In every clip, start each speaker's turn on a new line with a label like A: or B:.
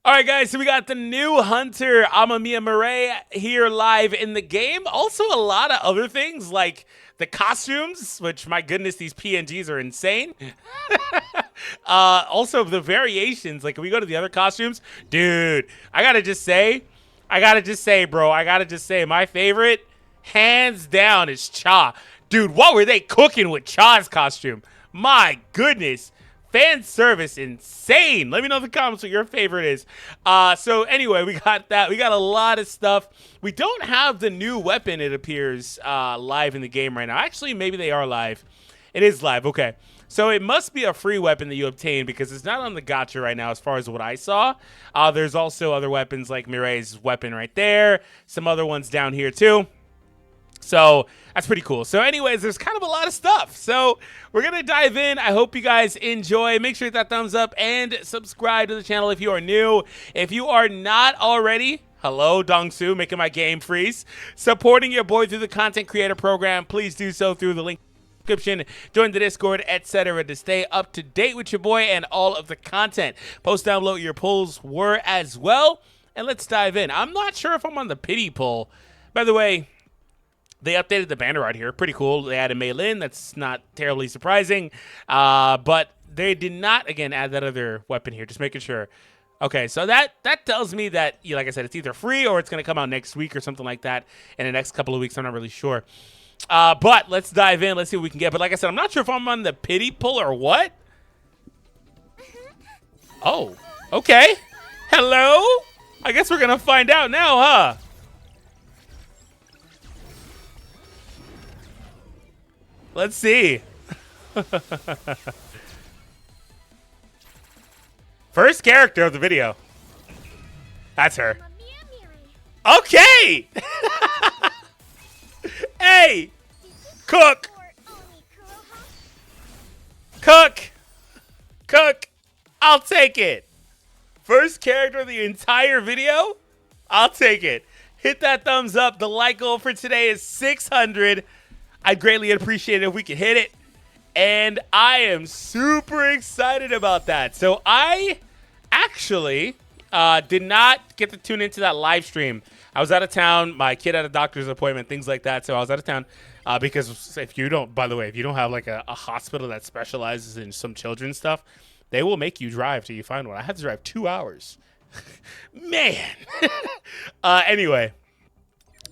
A: All right, guys, so we got the new Hunter, Amamiya Mirei, here live in the game. Also, a lot of other things like the costumes, which, my goodness, these PNGs are insane. Also, the variations, like, if we go to the other costumes, dude, I gotta just say, my favorite, hands down, is Cha. Dude, what were they cooking with Cha's costume? My goodness. Fan service insane. Let me know in the comments what your favorite is. So anyway, we got that. We got a lot of stuff. We don't have the new weapon, it appears, live in the game right now. Actually, maybe they are live. It is live. Okay. So it must be a free weapon that you obtain because it's not on the gacha right now as far as what I saw. There's also other weapons like Mirei's weapon right there. Some other ones down here too. So that's pretty cool. So anyways, there's kind of a lot of stuff. So we're going to dive in. I hope you guys enjoy. Make sure to hit that thumbs up and subscribe to the channel if you are new. If you are not already, hello, Dongsu, making my game freeze. Supporting your boy through the content creator program, please do so through the link in the description. Join the Discord, etc. to stay up to date with your boy and all of the content. Post down below what your pulls were as well. And let's dive in. I'm not sure if I'm on the pity pull. By the way, they updated the banner art here. Pretty cool. They added Mei Lin. That's not terribly surprising. But they did not, again, add that other weapon here. Just making sure. Okay, so that tells me that, like I said, it's either free or it's going to come out next week or something like that in the next couple of weeks. I'm not really sure. But let's dive in. Let's see what we can get. But like I said, I'm not sure if I'm on the pity pull or what. Oh, okay. Hello? I guess we're going to find out now, huh? Let's see. First character of the video. That's her. Okay. Hey. Cook. Cook. Cook. I'll take it. First character of the entire video. I'll take it. Hit that thumbs up. The like goal for today is 600. I'd greatly appreciate it if we could hit it. And I am super excited about that. So I actually did not get to tune into that live stream. I was out of town. My kid had a doctor's appointment, things like that. So I was out of town because if you don't, by the way, if you don't have like a hospital that specializes in some children's stuff, they will make you drive till you find one. I had to drive 2 hours. Man. Anyway.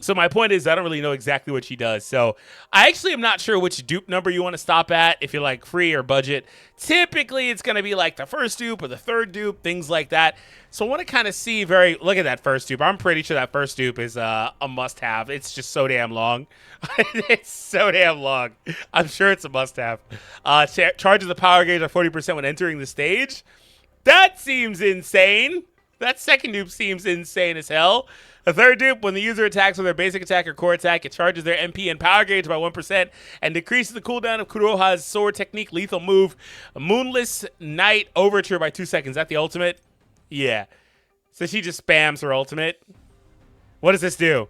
A: So my point is I don't really know exactly what she does. So I actually am not sure which dupe number you want to stop at if you're like free or budget. Typically, it's going to be like the first dupe or the third dupe, things like that. So I want to kind of see look at that first dupe. I'm pretty sure that first dupe is a must-have. It's just so damn long. It's so damn long. I'm sure it's a must-have. Charges the power gauge at 40% when entering the stage. That seems insane. That second dupe seems insane as hell. The third dupe, when the user attacks with their basic attack or core attack, it charges their MP and power gauge by 1% and decreases the cooldown of Kuroha's sword technique lethal move, Moonless Night Overture by 2 seconds. Is that the ultimate? Yeah. So she just spams her ultimate. What does this do?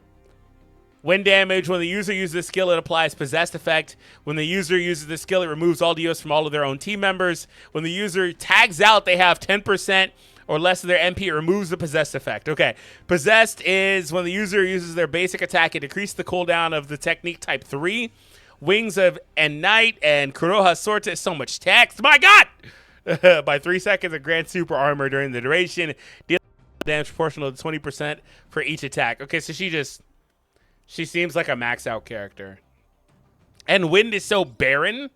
A: Wind damage. When the user uses the skill, it applies Possessed effect. When the user uses the skill, it removes all deos from all of their own team members. When the user tags out, they have 10% or less of their MP, it removes the Possessed effect. Okay, Possessed is when the user uses their basic attack, it decreases the cooldown of the technique type 3. Wings of and Night and Kuroha's sword is so much text. My God! By 3 seconds of grant super armor during the duration. Deal damage proportional to 20% for each attack. Okay, so she seems like a max out character. And Wind is so barren.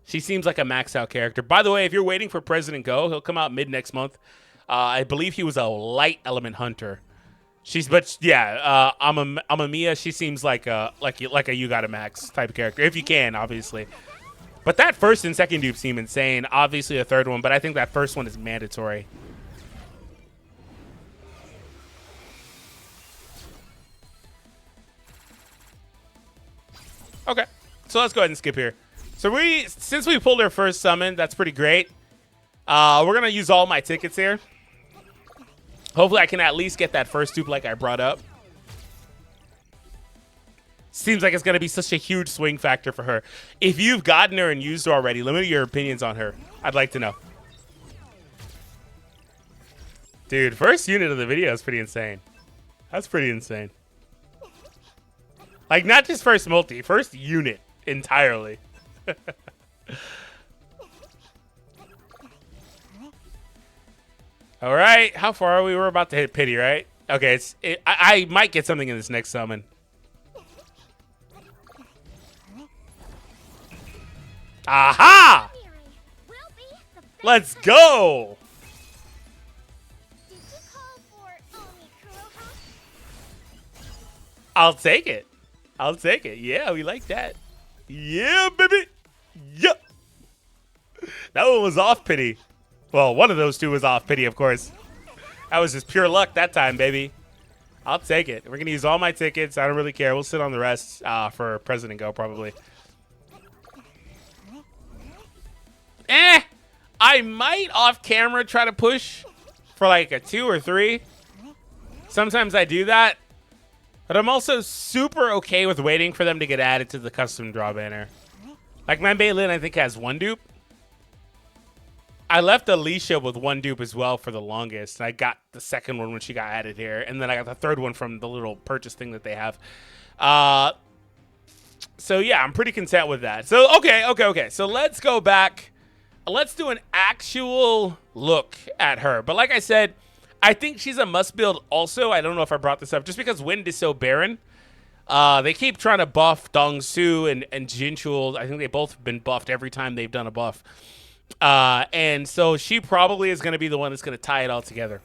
A: She seems like a max out character. By the way, if you're waiting for President Go, he'll come out mid next month. I believe he was a light element hunter. Amamiya, she seems like a you got a max type of character if you can, obviously. But that first and second dupe seem insane. Obviously, a third one, but I think that first one is mandatory. Okay, so let's go ahead and skip here. So since we pulled our first summon, that's pretty great. We're gonna use all my tickets here. Hopefully I can at least get that first dupe like I brought up. Seems like it's going to be such a huge swing factor for her. If you've gotten her and used her already, let me know your opinions on her. I'd like to know. Dude, first unit of the video is pretty insane. That's pretty insane. Like, not just first multi, first unit entirely. All right, how far are we? We're about to hit pity, right? Okay, I might get something in this next summon. Aha! Let's go! I'll take it. I'll take it. Yeah, we like that. Yeah, baby. Yep. That one was off pity. Well, one of those two was off pity, of course. That was just pure luck that time, baby. I'll take it. We're going to use all my tickets. I don't really care. We'll sit on the rest for President Go, probably. I might off camera try to push for like a 2 or 3. Sometimes I do that. But I'm also super okay with waiting for them to get added to the custom draw banner. Like my Baylin, I think, has 1 dupe. I left Alicia with 1 dupe as well for the longest. I got the second one when she got added here. And then I got the third one from the little purchase thing that they have. So, yeah, I'm pretty content with that. So, okay. So, let's go back. Let's do an actual look at her. But like I said, I think she's a must build also. I don't know if I brought this up. Just because Wind is so barren. They keep trying to buff Dongsu and Jinchul. I think they both have been buffed every time they've done a buff. And so she probably is going to be the one that's going to tie it all together.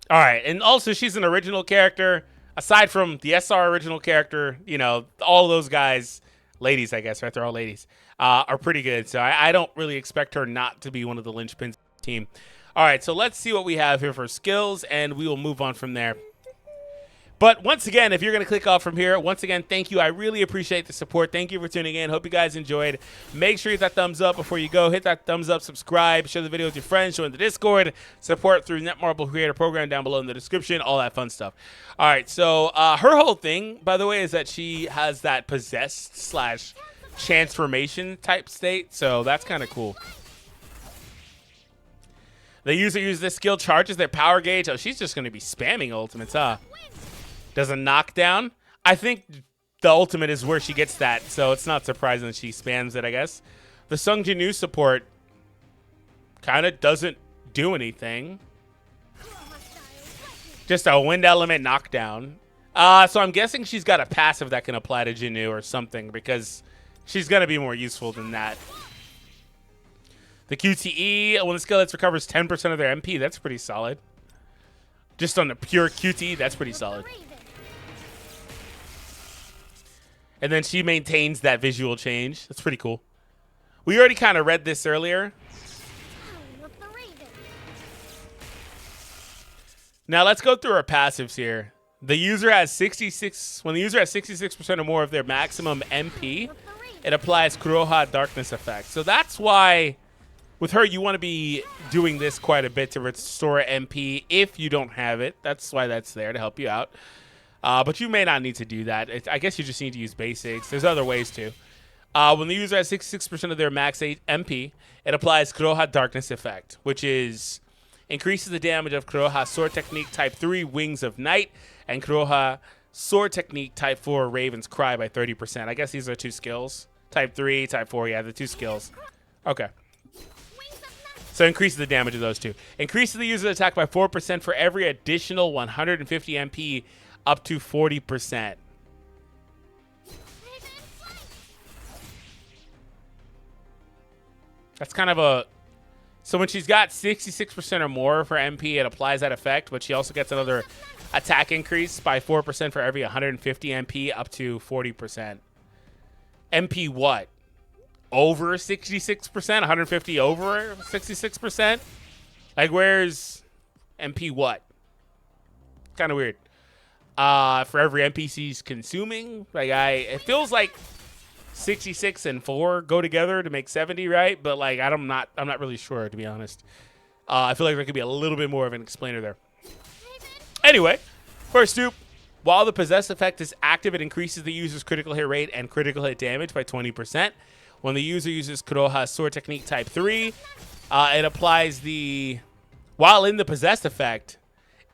A: All right. And also she's an original character. Aside from the SR original character, you know, all those guys, ladies, I guess, right? They're all ladies, are pretty good. So I don't really expect her not to be one of the linchpins team. All right, so let's see what we have here for skills, and we will move on from there. But once again, if you're going to click off from here, once again, thank you. I really appreciate the support. Thank you for tuning in. Hope you guys enjoyed. Make sure you hit that thumbs up before you go. Hit that thumbs up, subscribe, share the video with your friends, join the Discord, support through Netmarble Creator Program down below in the description, all that fun stuff. All right, so her whole thing, by the way, is that she has that possessed / transformation type state, so that's kind of cool. The user uses this skill, charges their power gauge. Oh, she's just going to be spamming ultimates, huh? Does a knockdown. I think the ultimate is where she gets that, so it's not surprising that she spams it, I guess. The Sung Jinu support kind of doesn't do anything. Just a wind element knockdown. So I'm guessing she's got a passive that can apply to Jinu or something, because she's going to be more useful than that. The QTE, when the skill hits, recovers 10% of their MP. That's pretty solid. Just on the pure QTE, that's pretty solid. And then she maintains that visual change. That's pretty cool. We already kind of read this earlier. Now let's go through our passives here. The user has 66. When the user has 66% or more of their maximum MP, it applies Kuroha Darkness Effect. So that's why with her, you want to be doing this quite a bit to restore MP if you don't have it. That's why that's there, to help you out. But you may not need to do that. I guess you just need to use basics. There's other ways to. When the user has 66% of their max MP, it applies Kuroha Darkness Effect, which is increases the damage of Kuroha Sword Technique Type 3 Wings of Night and Kuroha Sword Technique Type 4 Raven's Cry by 30%. I guess these are 2 skills. Type 3, Type 4, yeah, the 2 skills. Okay. So increases the damage of those 2. Increases the user's attack by 4% for every additional 150 MP up to 40%. That's kind of a... So when she's got 66% or more for MP, it applies that effect, but she also gets another attack increase by 4% for every 150 MP up to 40%. MP what? Over 66%? 150 over 66%? Like, where's MP what? Kind of weird. For every NPC's consuming, like, it feels like 66 and 4 go together to make 70, right? But like, I'm not really sure, to be honest. I feel like there could be a little bit more of an explainer there. Anyway, first dupe. While the possess effect is active, it increases the user's critical hit rate and critical hit damage by 20%. When the user uses Kuroha Sword Technique Type 3, it applies the While in the possessed effect,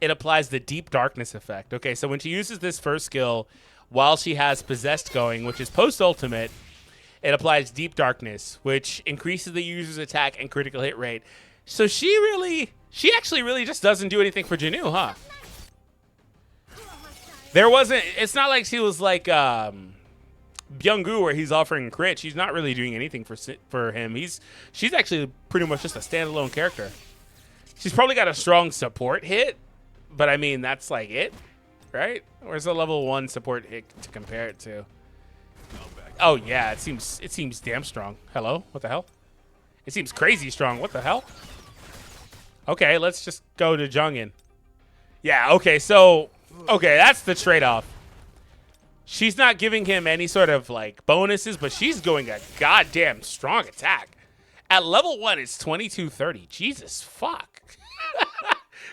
A: it applies the deep darkness effect. Okay, so when she uses this first skill while she has possessed going, which is post ultimate, it applies deep darkness, which increases the user's attack and critical hit rate. So she actually really just doesn't do anything for Janu, huh? It's not like she was like Byung-gu where he's offering crit. She's not really doing anything for him. She's actually pretty much just a standalone character. She's probably got a strong support hit, but I mean, that's like it, right? Where's the level 1 support hit to compare it to? Oh yeah, it seems damn strong. Hello? What the hell? It seems crazy strong. What the hell? Okay, let's just go to Jungin. Yeah, okay, so that's the trade-off. She's not giving him any sort of like bonuses, but she's going a goddamn strong attack. At level 1, it's 2230. Jesus fuck.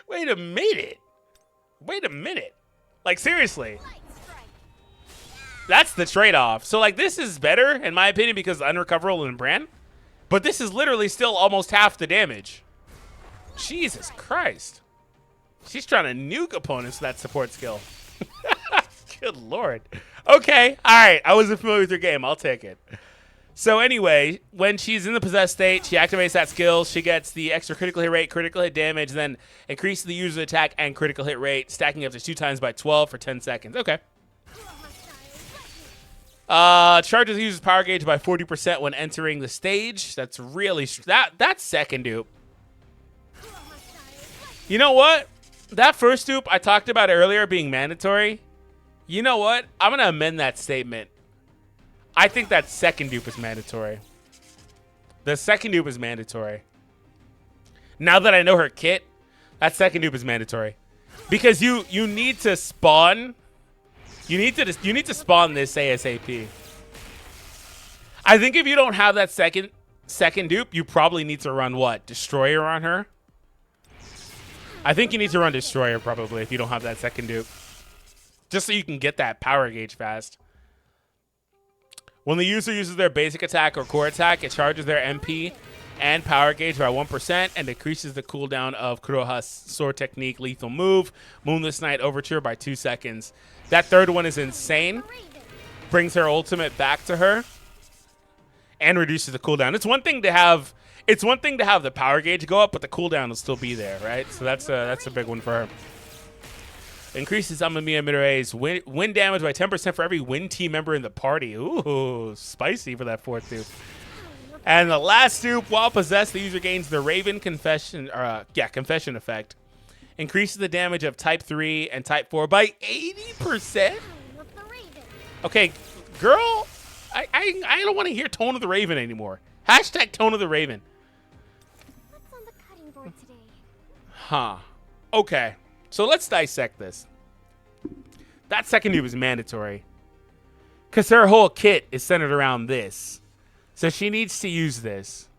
A: Wait a minute. Like, seriously. That's the trade-off. So, like, this is better, in my opinion, because it's unrecoverable in Bran. But this is literally still almost half the damage. Jesus Christ. She's trying to nuke opponents with that support skill. Good Lord. Okay. All right. I wasn't familiar with your game. I'll take it. So anyway, when she's in the possessed state, she activates that skill. She gets the extra critical hit rate, critical hit damage, then increases the user's attack and critical hit rate, stacking up to 2 times by 12 for 10 seconds. Okay. Charges the user's power gauge by 40% when entering the stage. That's really that's second dupe. You know what? That first dupe I talked about earlier being mandatory. You know what? I'm gonna amend that statement. I think that second dupe is mandatory. The second dupe is mandatory. Now that I know her kit, that second dupe is mandatory. Because you need to spawn. You need to spawn this ASAP. I think if you don't have that second dupe, you probably need to run what? Destroyer on her? I think you need to run Destroyer probably if you don't have that second dupe. Just so you can get that power gauge fast. When the user uses their basic attack or core attack, it charges their MP and power gauge by 1% and decreases the cooldown of Kuroha's sword technique lethal move, Moonless Night Overture, by 2 seconds. That third one is insane. Brings her ultimate back to her and reduces the cooldown. It's one thing to have the power gauge go up, but the cooldown will still be there, right? So that's a big one for her. Increases Amamiya Mirei's win damage by 10% for every win team member in the party. Ooh, spicy for that fourth dupe. And the last dupe, while possessed, the user gains the Raven Confession effect. Increases the damage of Type 3 and Type 4 by 80%? Okay, girl, I don't want to hear Tone of the Raven anymore. Hashtag Tone of the Raven.
B: What's on the cutting board today?
A: Huh. Okay. So let's dissect this. That second dupe is mandatory. Because her whole kit is centered around this. So she needs to use this.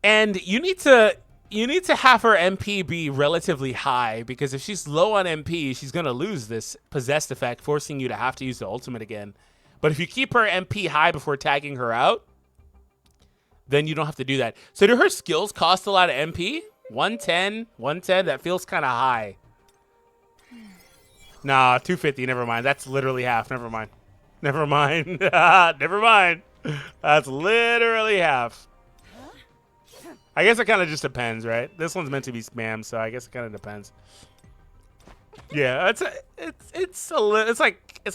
A: And you need to have her MP be relatively high, because if she's low on MP, she's going to lose this possessed effect, forcing you to have to use the ultimate again. But if you keep her MP high before tagging her out, then you don't have to do that. So do her skills cost a lot of MP? 110, that feels kind of high. Nah, 250, never mind. That's literally half. Never mind. Never mind. That's literally half. I guess it kind of just depends, right? This one's meant to be spam, so I guess it kind of depends. Yeah, it's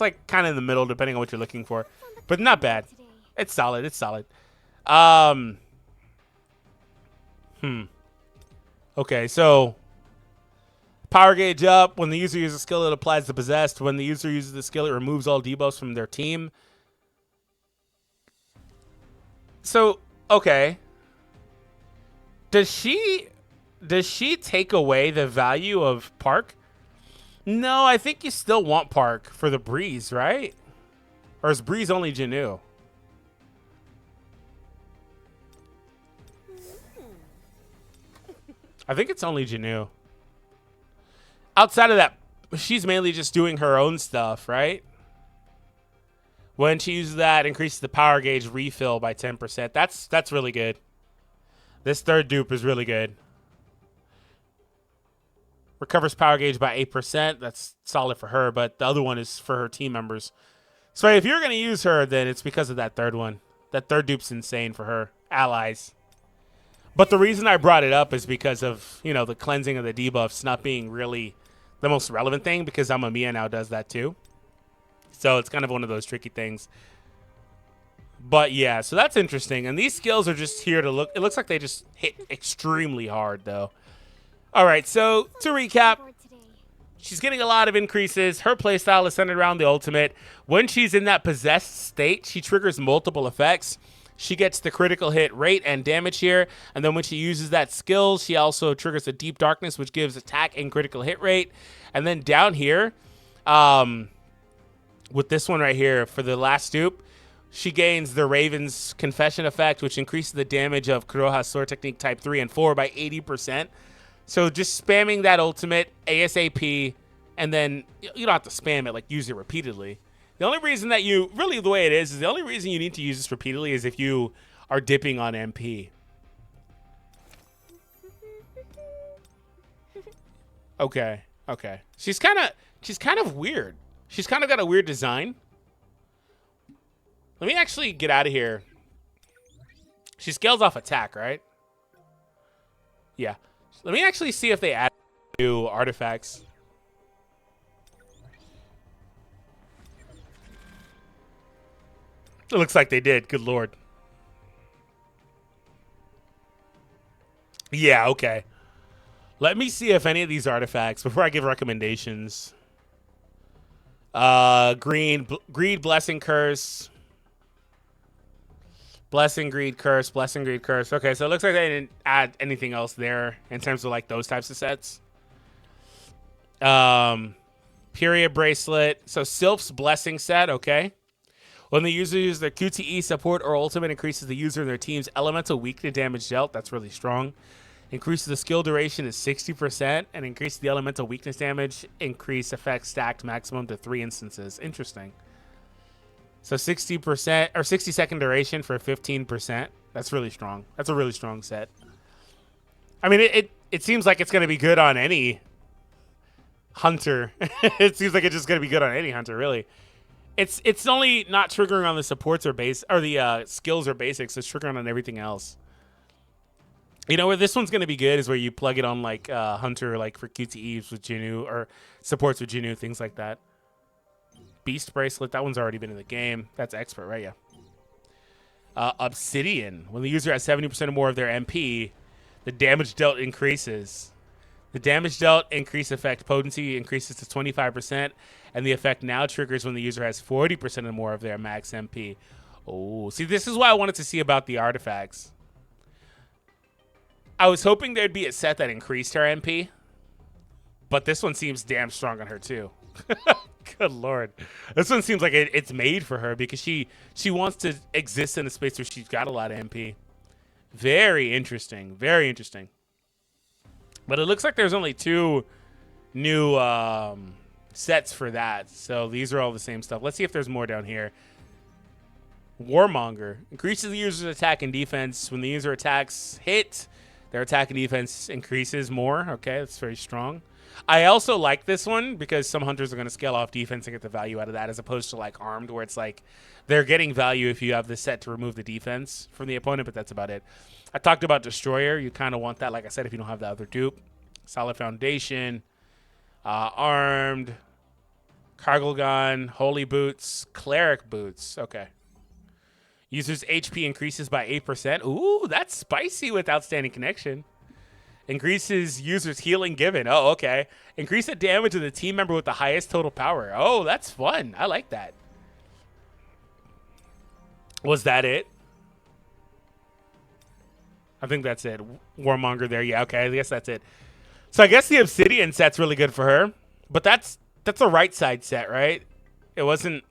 A: like kind of in the middle, depending on what you're looking for, but not bad. It's solid. It's solid. Okay, so power gauge up. When the user uses a skill, it applies to possessed. When the user uses the skill, it removes all debuffs from their team. So, okay. Does she take away the value of Park? No, I think you still want Park for the Breeze, right? Or is Breeze only Janu? I think it's only Janu. Outside of that, she's mainly just doing her own stuff, right? When she uses that, increases the power gauge refill by 10%. That's really good. This third dupe is really good. Recovers power gauge by 8%. That's solid for her, but the other one is for her team members. So if you're going to use her, then it's because of that third one. That third dupe's insane for her allies. But the reason I brought it up is because of, you know, the cleansing of the debuffs not being really the most relevant thing, because Amamiya now does that too. So it's kind of one of those tricky things. But yeah, so that's interesting. And these skills are just here to look. It looks like they just hit extremely hard, though. All right, so to recap, she's getting a lot of increases. Her playstyle is centered around the ultimate. When she's in that possessed state, she triggers multiple effects. She gets the critical hit rate and damage here. And then when she uses that skill, she also triggers a Deep Darkness, which gives attack and critical hit rate. And then down here, with this one right here, for the last dupe, she gains the Raven's Confession effect, which increases the damage of Kuroha's Sword Technique Type 3 and 4 by 80%. So just spamming that ultimate ASAP, and then you don't have to spam it, like use it repeatedly. The only reason that you, really the way it is the only reason you need to use this repeatedly is if you are dipping on MP. Okay, okay. She's kind of weird. She's kind of got a weird design. Let me actually get out of here. She scales off attack, right? Yeah. Let me actually see if they add new artifacts. It looks like they did. Good lord. Yeah, okay. Let me see if any of these artifacts, before I give recommendations. Greed, Blessing, Curse. Blessing, Greed, Curse, Blessing, Greed, Curse. Okay, so it looks like they didn't add anything else there in terms of like those types of sets. Period Bracelet. So Sylph's Blessing set, okay. When the user uses their QTE, support, or ultimate, increases the user and their team's elemental weakness damage dealt. That's really strong. Increases the skill duration is 60%, and increases the elemental weakness damage. Increase effect stacked maximum to 3 instances. Interesting. So 60% or 60-second duration for 15%. That's really strong. That's a really strong set. I mean, it seems like it's going to be good on any hunter. It seems like it's just going to be good on any hunter, really. It's only not triggering on the supports or base or the skills or basics. It's triggering on everything else. You know where this one's going to be good is where you plug it on like hunter, like for QTEs with Jinu or supports with Jinu, things like that. Beast Bracelet, that one's already been in the game. That's expert, right? Yeah. Obsidian. When the user has 70% or more of their MP, the damage dealt increases. The damage dealt increase effect potency increases to 25%, and the effect now triggers when the user has 40% or more of their max MP. Oh, see, this is what I wanted to see about the artifacts. I was hoping there'd be a set that increased her MP, but this one seems damn strong on her too. Good lord. This one seems like it's made for her because she wants to exist in a space where she's got a lot of MP. Very interesting. Very interesting. But it looks like there's only 2 new sets for that. So these are all the same stuff. Let's see if there's more down here. Warmonger. Increases the user's attack and defense. When the user attacks hit, their attack and defense increases more. Okay, that's very strong. I also like this one because some hunters are going to scale off defense and get the value out of that, as opposed to like armed, where it's like they're getting value if you have the set to remove the defense from the opponent, but that's about it. I talked about Destroyer. You kind of want that, like I said, if you don't have the other dupe. Solid Foundation, Armed, Cargo Gun, Holy Boots, Cleric Boots. Okay. User's HP increases by 8%. Ooh, that's spicy with Outstanding Connection. Increases user's healing given. Oh, okay. Increase the damage of the team member with the highest total power. Oh, that's fun. I like that. Was that it? I think that's it. Warmonger there. Yeah, okay. I guess that's it. So I guess the Obsidian set's really good for her. But that's a right side set, right? It wasn't...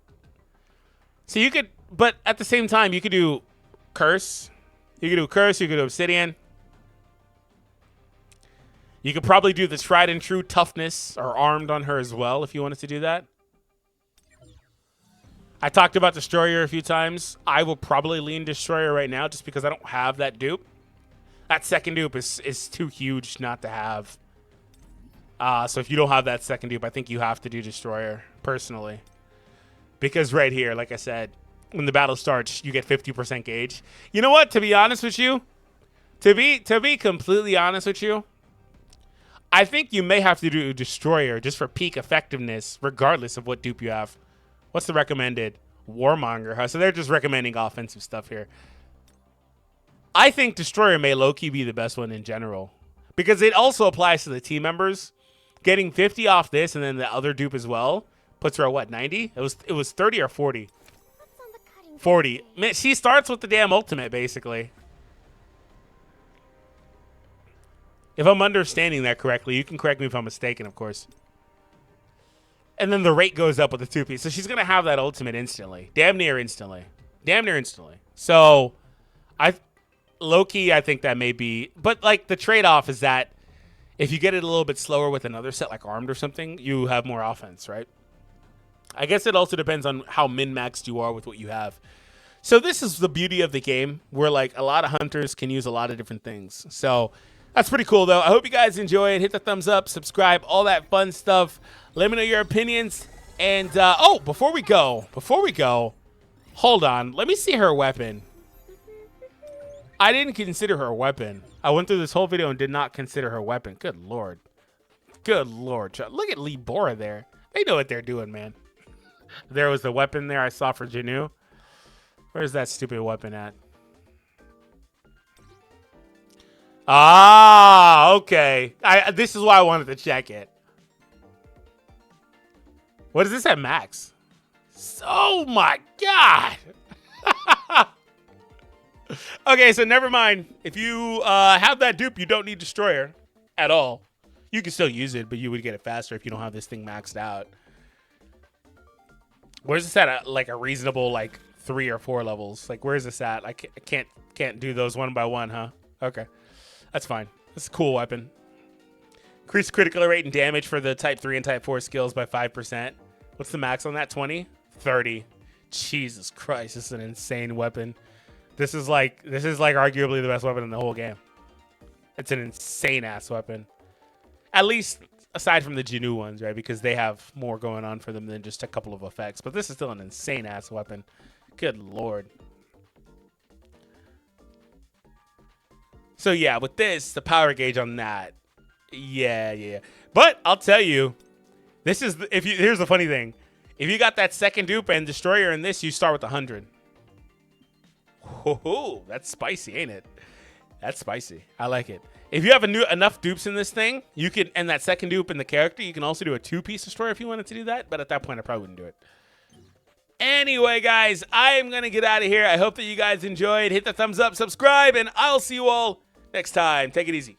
A: So you could... But at the same time, you could do Curse. You could do Curse. You could do Obsidian. You could probably do the Tried and True Toughness or Armed on her as well if you wanted to do that. I talked about Destroyer a few times. I will probably lean Destroyer right now just because I don't have that dupe. That second dupe is too huge not to have. So if you don't have that second dupe, I think you have to do Destroyer, personally. Because right here, like I said, when the battle starts, you get 50% gauge. You know what? To be honest with you, to be completely honest with you, I think you may have to do Destroyer just for peak effectiveness, regardless of what dupe you have. What's the recommended? Warmonger, huh? So they're just recommending offensive stuff here. I think Destroyer may low-key be the best one in general. Because it also applies to the team members. Getting 50 off this and then the other dupe as well puts her at what, 90? It was 30 or 40? 40. Man, she starts with the damn ultimate, basically. If I'm understanding that correctly, you can correct me if I'm mistaken, of course. And then the rate goes up with the 2-piece. So she's going to have that ultimate instantly. Damn near instantly. Damn near instantly. So, low-key, I think that may be... But, like, the trade-off is that if you get it a little bit slower with another set, like Armed or something, you have more offense, right? I guess it also depends on how min-maxed you are with what you have. So this is the beauty of the game, where, like, a lot of hunters can use a lot of different things. So that's pretty cool, though. I hope you guys enjoy it. Hit the thumbs up, subscribe, all that fun stuff. Let me know your opinions. And, oh, before we go, hold on. Let me see her weapon. I didn't consider her weapon. I went through this whole video and did not consider her weapon. Good Lord. Good Lord. Look at Lee Bora there. They know what they're doing, man. There was the weapon there I saw for Janu. Where's that stupid weapon at? Ah, okay. This is why I wanted to check it. What is this at max? Oh my God. Okay, so never mind. If you have that dupe, you don't need Destroyer at all. You can still use it, but you would get it faster if you don't have this thing maxed out. Where's this at? Like a reasonable, like 3 or 4 levels. Like, where's this at? I can't do those one by one, huh? Okay, that's fine. That's a cool weapon. Increase critical rate and damage for the Type 3 and Type 4 skills by 5%. What's the max on that? 20? 30. Jesus Christ, this is an insane weapon. This is like arguably the best weapon in the whole game. It's an insane ass weapon. At least aside from the Janu ones, right? Because they have more going on for them than just a couple of effects. But this is still an insane ass weapon. Good Lord. So yeah, with this, the power gauge on that. Yeah. But I'll tell you, this is here's the funny thing. If you got that second dupe and Destroyer in this, you start with 100. Oh, that's spicy, ain't it? That's spicy. I like it. If you have enough dupes in this thing, you can, and that second dupe in the character, you can also do a 2-piece Destroyer if you wanted to do that. But at that point, I probably wouldn't do it. Anyway, guys, I am going to get out of here. I hope that you guys enjoyed. Hit the thumbs up, subscribe, and I'll see you all next time. Take it easy.